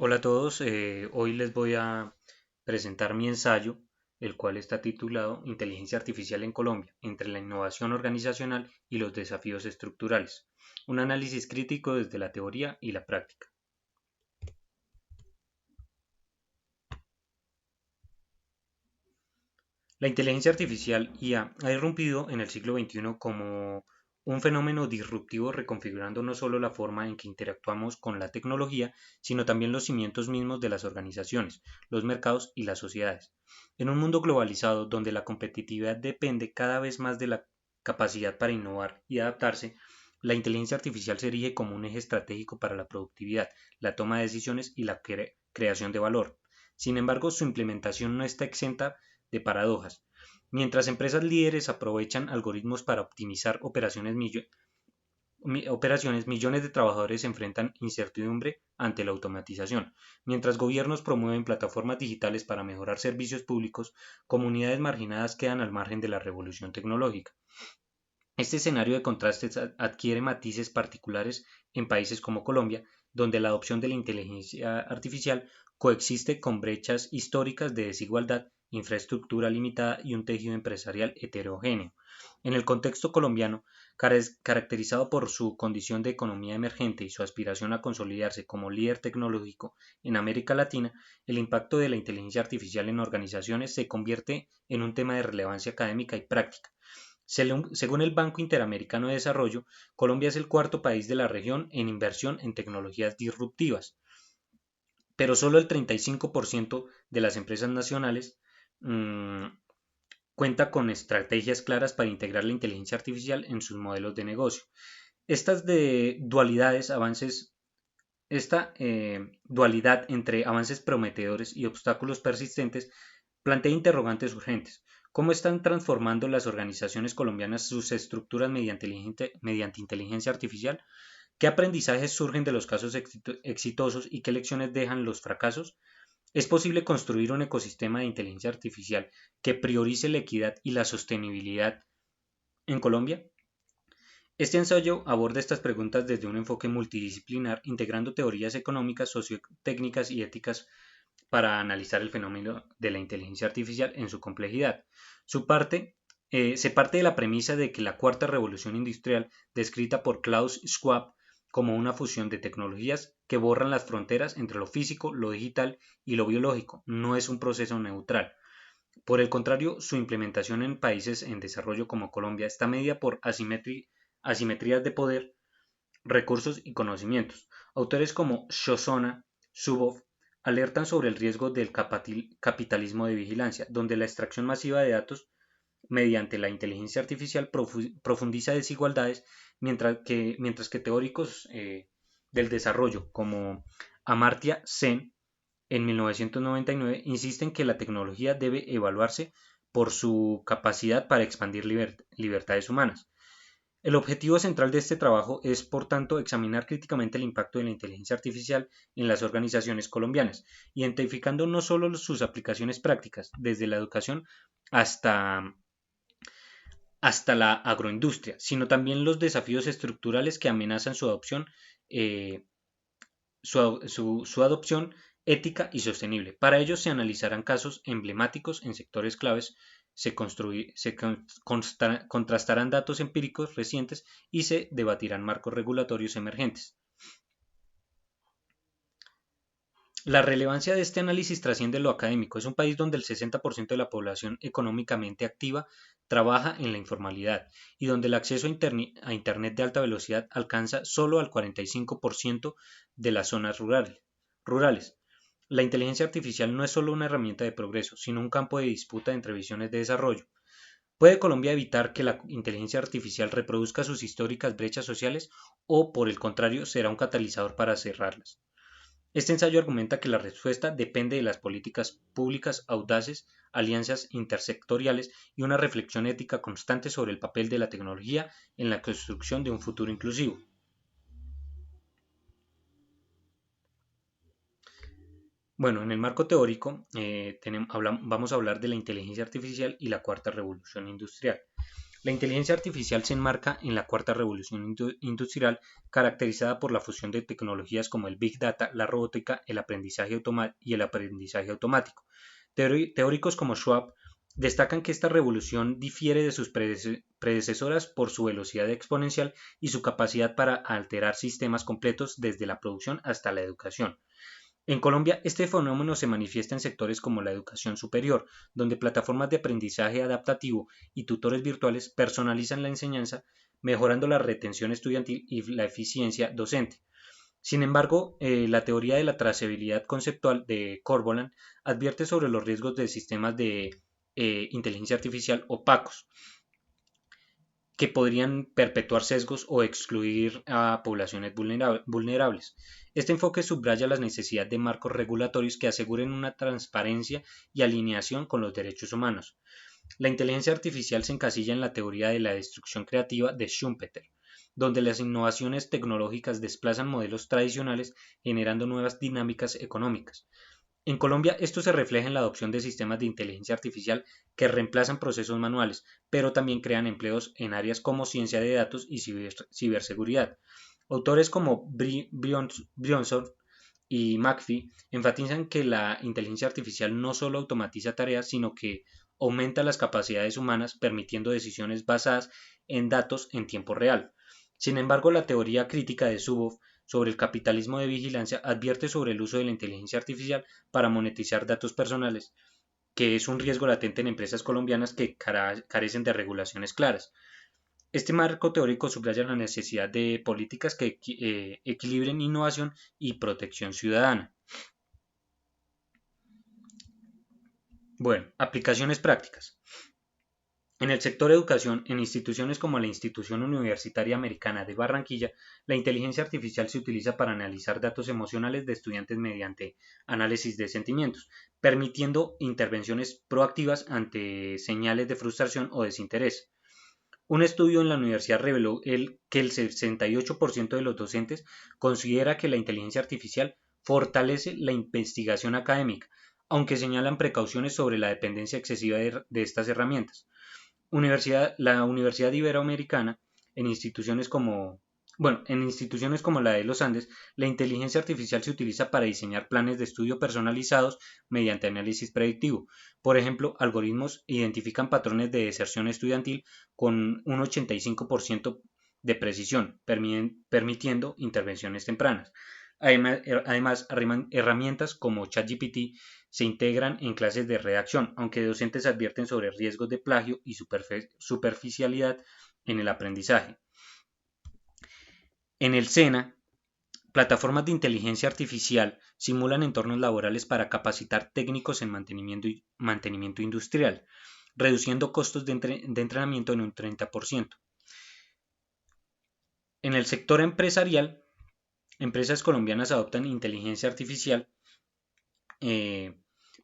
Hola a todos, hoy les voy a presentar mi ensayo, el cual está titulado Inteligencia Artificial en Colombia, entre la innovación organizacional y los desafíos estructurales. Un análisis crítico desde la teoría y la práctica. La inteligencia artificial IA ha irrumpido en el siglo XXI como un fenómeno disruptivo reconfigurando no solo la forma en que interactuamos con la tecnología, sino también los cimientos mismos de las organizaciones, los mercados y las sociedades. En un mundo globalizado donde la competitividad depende cada vez más de la capacidad para innovar y adaptarse, la inteligencia artificial se erige como un eje estratégico para la productividad, la toma de decisiones y la creación de valor. Sin embargo, su implementación no está exenta de paradojas. Mientras empresas líderes aprovechan algoritmos para optimizar operaciones, millones de trabajadores se enfrentan incertidumbre ante la automatización. Mientras gobiernos promueven plataformas digitales para mejorar servicios públicos, comunidades marginadas quedan al margen de la revolución tecnológica. Este escenario de contrastes adquiere matices particulares en países como Colombia, donde la adopción de la inteligencia artificial coexiste con brechas históricas de desigualdad, infraestructura limitada y un tejido empresarial heterogéneo. En el contexto colombiano, caracterizado por su condición de economía emergente y su aspiración a consolidarse como líder tecnológico en América Latina, el impacto de la inteligencia artificial en organizaciones se convierte en un tema de relevancia académica y práctica. Según el Banco Interamericano de Desarrollo, Colombia es el cuarto país de la región en inversión en tecnologías disruptivas, pero solo el 35% de las empresas nacionales mmm, cuenta con estrategias claras para integrar la inteligencia artificial en sus modelos de negocio. Estas de dualidades, avances Esta dualidad entre avances prometedores y obstáculos persistentes plantea interrogantes urgentes. ¿Cómo están transformando las organizaciones colombianas sus estructuras mediante inteligencia artificial? ¿Qué aprendizajes surgen de los casos exitosos y qué lecciones dejan los fracasos? ¿Es posible construir un ecosistema de inteligencia artificial que priorice la equidad y la sostenibilidad en Colombia? Este ensayo aborda estas preguntas desde un enfoque multidisciplinar, integrando teorías económicas, sociotécnicas y éticas para analizar el fenómeno de la inteligencia artificial en su complejidad. Se parte de la premisa de que la cuarta revolución industrial, descrita por Klaus Schwab como una fusión de tecnologías que borran las fronteras entre lo físico, lo digital y lo biológico, no es un proceso neutral. Por el contrario, su implementación en países en desarrollo como Colombia está medida por asimetrías de poder, recursos y conocimientos. Autores como Shoshona Zuboff alertan sobre el riesgo del capitalismo de vigilancia, donde la extracción masiva de datos mediante la inteligencia artificial profundiza desigualdades, mientras que teóricos del desarrollo como Amartya Sen en 1999 insisten que la tecnología debe evaluarse por su capacidad para expandir libertades humanas. El objetivo central de este trabajo es, por tanto, examinar críticamente el impacto de la inteligencia artificial en las organizaciones colombianas, identificando no solo sus aplicaciones prácticas, desde la educación hasta, hasta la agroindustria, sino también los desafíos estructurales que amenazan eh, su adopción ética y sostenible. Para ello se analizarán casos emblemáticos en sectores claves, se contrastarán datos empíricos recientes y se debatirán marcos regulatorios emergentes. La relevancia de este análisis trasciende lo académico. Es un país donde el 60% de la población económicamente activa trabaja en la informalidad y donde el acceso a Internet de alta velocidad alcanza solo al 45% de las zonas rurales. La inteligencia artificial no es solo una herramienta de progreso, sino un campo de disputa entre visiones de desarrollo. ¿Puede Colombia evitar que la inteligencia artificial reproduzca sus históricas brechas sociales o, por el contrario, será un catalizador para cerrarlas? Este ensayo argumenta que la respuesta depende de las políticas públicas audaces, alianzas intersectoriales y una reflexión ética constante sobre el papel de la tecnología en la construcción de un futuro inclusivo. Bueno, en el marco teórico vamos a hablar de la inteligencia artificial y la cuarta revolución industrial. La inteligencia artificial se enmarca en la cuarta revolución industrial, caracterizada por la fusión de tecnologías como el Big Data, la robótica, y el aprendizaje automático. Teóricos como Schwab destacan que esta revolución difiere de sus predecesoras por su velocidad exponencial y su capacidad para alterar sistemas completos desde la producción hasta la educación. En Colombia, este fenómeno se manifiesta en sectores como la educación superior, donde plataformas de aprendizaje adaptativo y tutores virtuales personalizan la enseñanza, mejorando la retención estudiantil y la eficiencia docente. Sin embargo, la teoría de la trazabilidad conceptual de Corboland advierte sobre los riesgos de sistemas de inteligencia artificial opacos, que podrían perpetuar sesgos o excluir a poblaciones vulnerables. Este enfoque subraya la necesidad de marcos regulatorios que aseguren una transparencia y alineación con los derechos humanos. La inteligencia artificial se encasilla en la teoría de la destrucción creativa de Schumpeter, donde las innovaciones tecnológicas desplazan modelos tradicionales generando nuevas dinámicas económicas. En Colombia, esto se refleja en la adopción de sistemas de inteligencia artificial que reemplazan procesos manuales, pero también crean empleos en áreas como ciencia de datos y ciberseguridad. Autores como Brionson y McPhee enfatizan que la inteligencia artificial no solo automatiza tareas, sino que aumenta las capacidades humanas, permitiendo decisiones basadas en datos en tiempo real. Sin embargo, la teoría crítica de Zuboff sobre el capitalismo de vigilancia advierte sobre el uso de la inteligencia artificial para monetizar datos personales, que es un riesgo latente en empresas colombianas que carecen de regulaciones claras. Este marco teórico subraya la necesidad de políticas que equilibren innovación y protección ciudadana. Bueno, aplicaciones prácticas. En el sector educación, en instituciones como la Institución Universitaria Americana de Barranquilla, la inteligencia artificial se utiliza para analizar datos emocionales de estudiantes mediante análisis de sentimientos, permitiendo intervenciones proactivas ante señales de frustración o desinterés. Un estudio en la universidad reveló que el 68% de los docentes considera que la inteligencia artificial fortalece la investigación académica, aunque señalan precauciones sobre la dependencia excesiva de estas herramientas. La Universidad Iberoamericana, en instituciones como, en instituciones como la de los Andes, la inteligencia artificial se utiliza para diseñar planes de estudio personalizados mediante análisis predictivo. Por ejemplo, algoritmos identifican patrones de deserción estudiantil con un 85% de precisión, permitiendo intervenciones tempranas. Además, herramientas como ChatGPT se integran en clases de redacción, aunque docentes advierten sobre riesgos de plagio y superficialidad en el aprendizaje. En el SENA, plataformas de inteligencia artificial simulan entornos laborales para capacitar técnicos en mantenimiento industrial, reduciendo costos de entrenamiento en un 30%. En el sector empresarial, empresas colombianas adoptan inteligencia artificial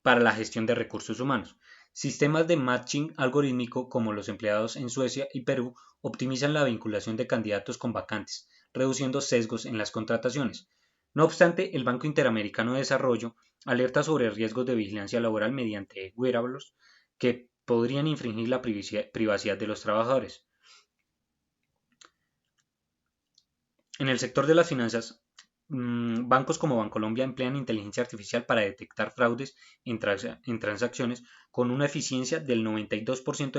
para la gestión de recursos humanos. Sistemas de matching algorítmico como los empleados en Suecia y Perú optimizan la vinculación de candidatos con vacantes, reduciendo sesgos en las contrataciones. No obstante, el Banco Interamericano de Desarrollo alerta sobre riesgos de vigilancia laboral mediante wearables que podrían infringir la privacidad de los trabajadores. En el sector de las finanzas, bancos como Bancolombia emplean inteligencia artificial para detectar fraudes en transacciones con una eficiencia del 92%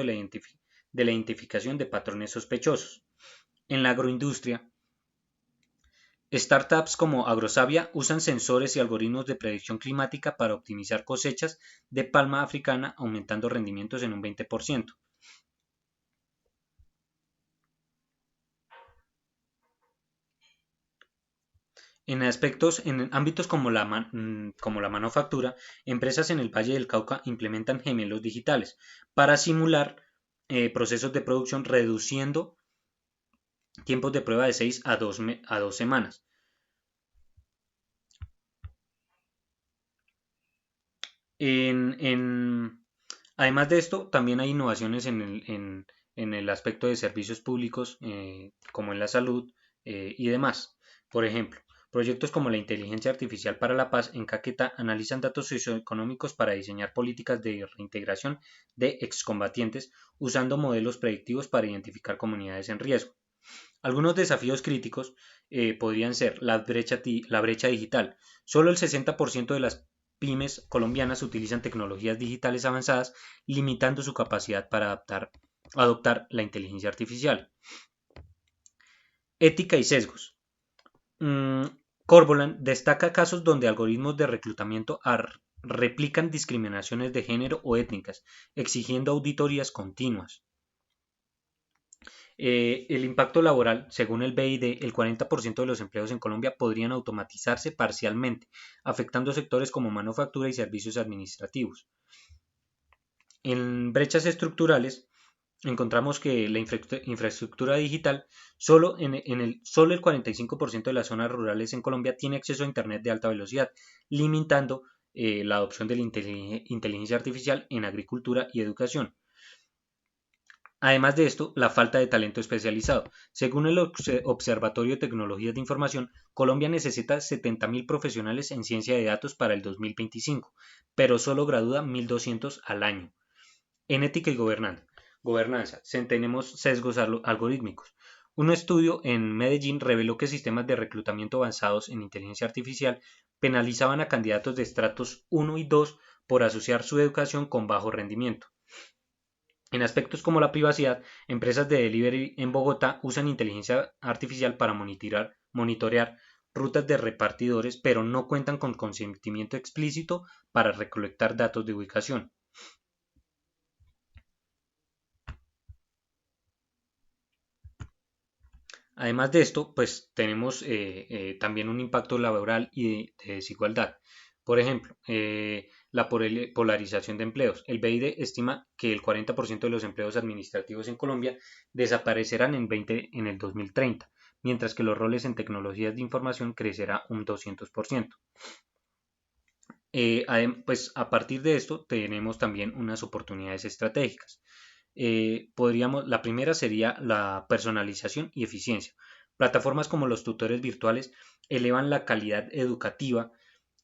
de la identificación de patrones sospechosos. En la agroindustria, startups como Agrosavia usan sensores y algoritmos de predicción climática para optimizar cosechas de palma africana, aumentando rendimientos en un 20%. En ámbitos como la manufactura, empresas en el Valle del Cauca implementan gemelos digitales para simular procesos de producción, reduciendo tiempos de prueba de 6 a 2 semanas. Además de esto, también hay innovaciones en el aspecto de servicios públicos, como en la salud y demás. Por ejemplo, Proyectos como la Inteligencia Artificial para la Paz en Caquetá analizan datos socioeconómicos para diseñar políticas de reintegración de excombatientes usando modelos predictivos para identificar comunidades en riesgo. Algunos desafíos críticos podrían ser la brecha digital. Solo el 60% de las pymes colombianas utilizan tecnologías digitales avanzadas, limitando su capacidad para adoptar la inteligencia artificial. Ética y sesgos. Corvoland destaca casos donde algoritmos de reclutamiento replican discriminaciones de género o étnicas, exigiendo auditorías continuas. El impacto laboral, según el BID, el 40% de los empleos en Colombia podrían automatizarse parcialmente, afectando sectores como manufactura y servicios administrativos. En brechas estructurales, encontramos que la infraestructura digital, solo el 45% de las zonas rurales en Colombia tiene acceso a Internet de alta velocidad, limitando la adopción de la inteligencia artificial en agricultura y educación. Además de esto, la falta de talento especializado. Según el Observatorio de Tecnologías de Información, Colombia necesita 70.000 profesionales en ciencia de datos para el 2025, pero solo gradúa 1.200 al año. En ética y gobernanza, tenemos sesgos algorítmicos. Un estudio en Medellín reveló que sistemas de reclutamiento avanzados en inteligencia artificial penalizaban a candidatos de estratos 1 y 2 por asociar su educación con bajo rendimiento. En aspectos como la privacidad, empresas de delivery en Bogotá usan inteligencia artificial para monitorear rutas de repartidores, pero no cuentan con consentimiento explícito para recolectar datos de ubicación. Además de esto, pues tenemos también un impacto laboral y de desigualdad. Por ejemplo, la polarización de empleos. El BID estima que el 40% de los empleos administrativos en Colombia desaparecerán en el 2030, mientras que los roles en tecnologías de información crecerá un 200%. Pues a partir de esto tenemos también unas oportunidades estratégicas. La primera sería la personalización y eficiencia. Plataformas como los tutores virtuales elevan la calidad educativa,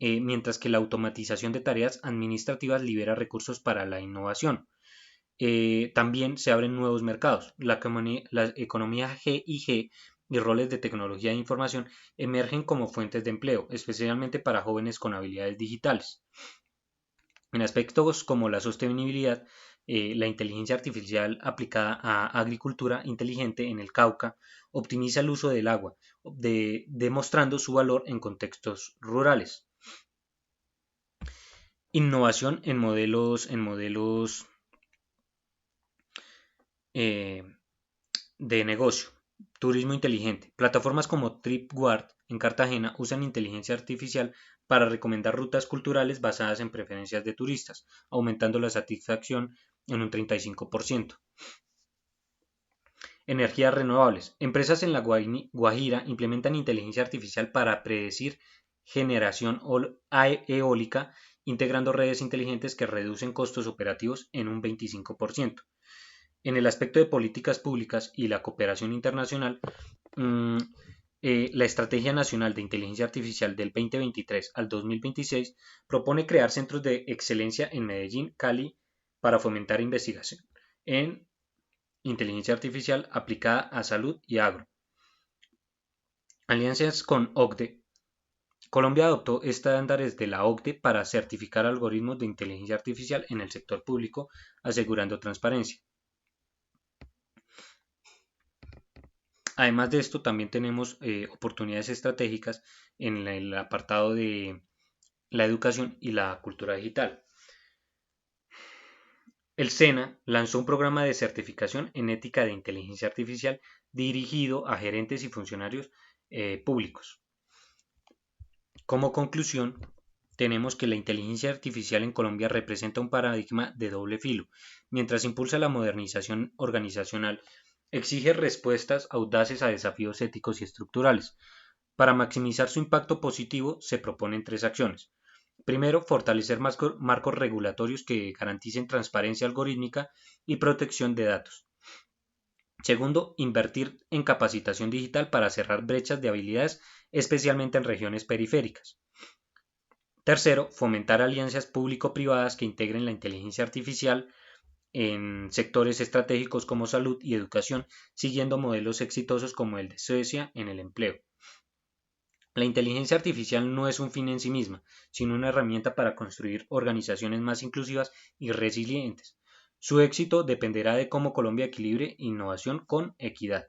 mientras que la automatización de tareas administrativas libera recursos para la innovación. También se abren nuevos mercados. La economía GIG y roles de tecnología de información emergen como fuentes de empleo, especialmente para jóvenes con habilidades digitales. En aspectos como la sostenibilidad, la inteligencia artificial aplicada a agricultura inteligente en el Cauca optimiza el uso del agua, demostrando su valor en contextos rurales. Innovación en modelos de negocio. Turismo inteligente. Plataformas como TripWard en Cartagena usan inteligencia artificial para recomendar rutas culturales basadas en preferencias de turistas, aumentando la satisfacción en un 35%. Energías renovables. Empresas en la Guajira implementan inteligencia artificial para predecir generación eólica, integrando redes inteligentes que reducen costos operativos en un 25%. En el aspecto de políticas públicas y la cooperación internacional, la Estrategia Nacional de Inteligencia Artificial del 2023 al 2026 propone crear centros de excelencia en Medellín, Cali, para fomentar investigación en inteligencia artificial aplicada a salud y agro. Alianzas con OCDE. Colombia adoptó estándares de la OCDE para certificar algoritmos de inteligencia artificial en el sector público, asegurando transparencia. Además de esto, también tenemos oportunidades estratégicas en el apartado de la educación y la cultura digital. El SENA lanzó un programa de certificación en ética de inteligencia artificial dirigido a gerentes y funcionarios públicos. Como conclusión, tenemos que la inteligencia artificial en Colombia representa un paradigma de doble filo. Mientras impulsa la modernización organizacional, exige respuestas audaces a desafíos éticos y estructurales. Para maximizar su impacto positivo, se proponen 3 acciones. Primero, fortalecer marcos regulatorios que garanticen transparencia algorítmica y protección de datos. Segundo, invertir en capacitación digital para cerrar brechas de habilidades, especialmente en regiones periféricas. Tercero, fomentar alianzas público-privadas que integren la inteligencia artificial en sectores estratégicos como salud y educación, siguiendo modelos exitosos como el de Suecia en el empleo. La inteligencia artificial no es un fin en sí misma, sino una herramienta para construir organizaciones más inclusivas y resilientes. Su éxito dependerá de cómo Colombia equilibre innovación con equidad.